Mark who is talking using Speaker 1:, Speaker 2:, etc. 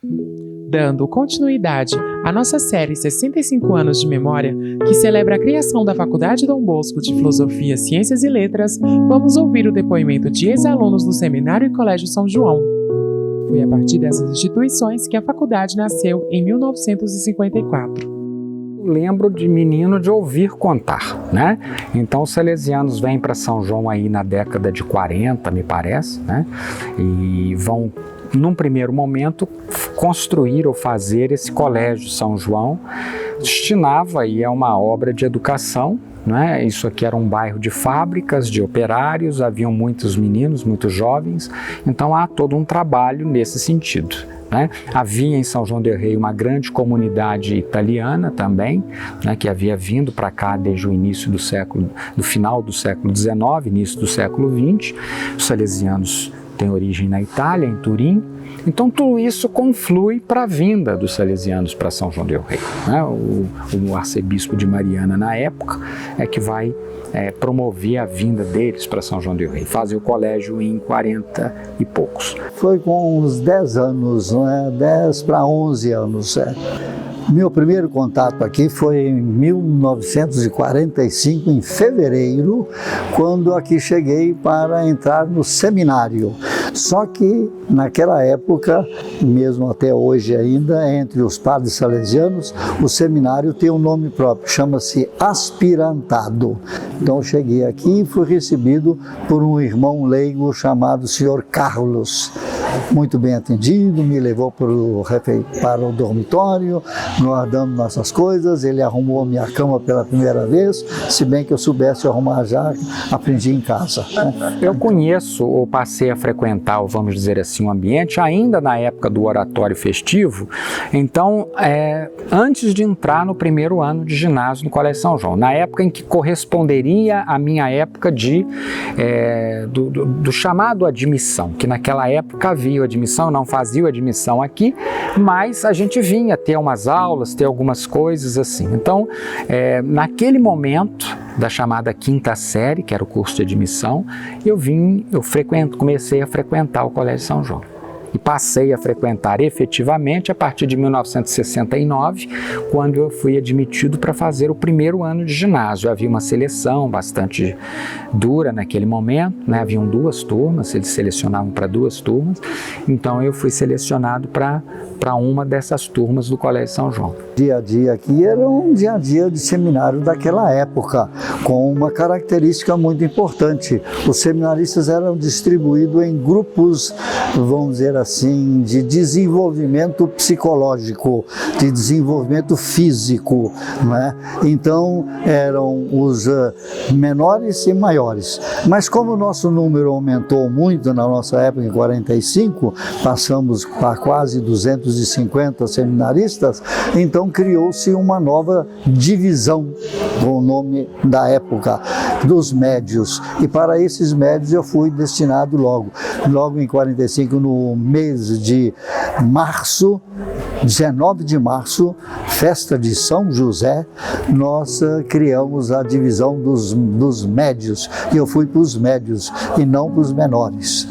Speaker 1: Dando continuidade à nossa série 65 anos de memória, que celebra a criação da Faculdade Dom Bosco de Filosofia, Ciências e Letras, vamos ouvir o depoimento de ex-alunos do Seminário e Colégio São João. Foi a partir dessas instituições que a faculdade nasceu em 1954.
Speaker 2: Lembro de menino de ouvir contar, né? Então os salesianos vêm para São João aí na década de 40, me parece, né? E vão, num primeiro momento, construir ou fazer esse colégio São João. Destinava aí a uma obra de educação, né? Isso aqui era um bairro de fábricas, de operários, haviam muitos meninos, muitos jovens, então há todo um trabalho nesse sentido. Né? Havia em São João del Rei uma grande comunidade italiana também, né, que havia vindo para cá desde o início do final do século XIX, início do século XX. Os salesianos têm origem na Itália, em Turim. Então tudo isso conflui para a vinda dos salesianos para São João del Rei. Né? O arcebispo de Mariana, na época, é que vai promover a vinda deles para São João del Rei. Fazem o colégio em 40 e poucos.
Speaker 3: Foi com uns 10 anos, não é? 10 para 11 anos. Meu primeiro contato aqui foi em 1945, em fevereiro, quando aqui cheguei para entrar no seminário. Só que naquela época, mesmo até hoje ainda, entre os padres salesianos, o seminário tem um nome próprio, chama-se aspirantado. Então eu cheguei aqui e fui recebido por um irmão leigo chamado Sr. Carlos. Muito bem atendido, me levou para o dormitório, nós damos nossas coisas, ele arrumou a minha cama pela primeira vez, se bem que eu soubesse arrumar já, aprendi em casa.
Speaker 2: Eu conheço ou passei a frequentar, vamos dizer assim, o ambiente ainda na época do oratório festivo, então antes de entrar no primeiro ano de ginásio no Colégio São João, na época em que corresponderia à minha época do chamado admissão, que naquela época havia admissão, não fazia admissão aqui, mas a gente vinha ter umas aulas, ter algumas coisas assim. Então, naquele momento da chamada quinta série, que era o curso de admissão, comecei a frequentar o Colégio São João. E passei a frequentar efetivamente a partir de 1969, quando eu fui admitido para fazer o primeiro ano de ginásio. Havia uma seleção bastante dura naquele momento, né? Haviam 2 turmas, eles selecionavam para 2 turmas, então eu fui selecionado para uma dessas turmas do Colégio São João.
Speaker 3: Dia a dia aqui era um dia a dia de seminário daquela época, com uma característica muito importante. Os seminaristas eram distribuídos em grupos, vamos dizer assim, de desenvolvimento psicológico, de desenvolvimento físico, não é? Então eram os menores e maiores. Mas como o nosso número aumentou muito na nossa época, em 45, passamos para quase 250 seminaristas, então criou-se uma nova divisão, com o nome da época, dos médios. E para esses médios eu fui destinado logo em 45, no mês de março, 19 de março, festa de São José, nós criamos a divisão dos médios, e eu fui para os médios e não para os menores.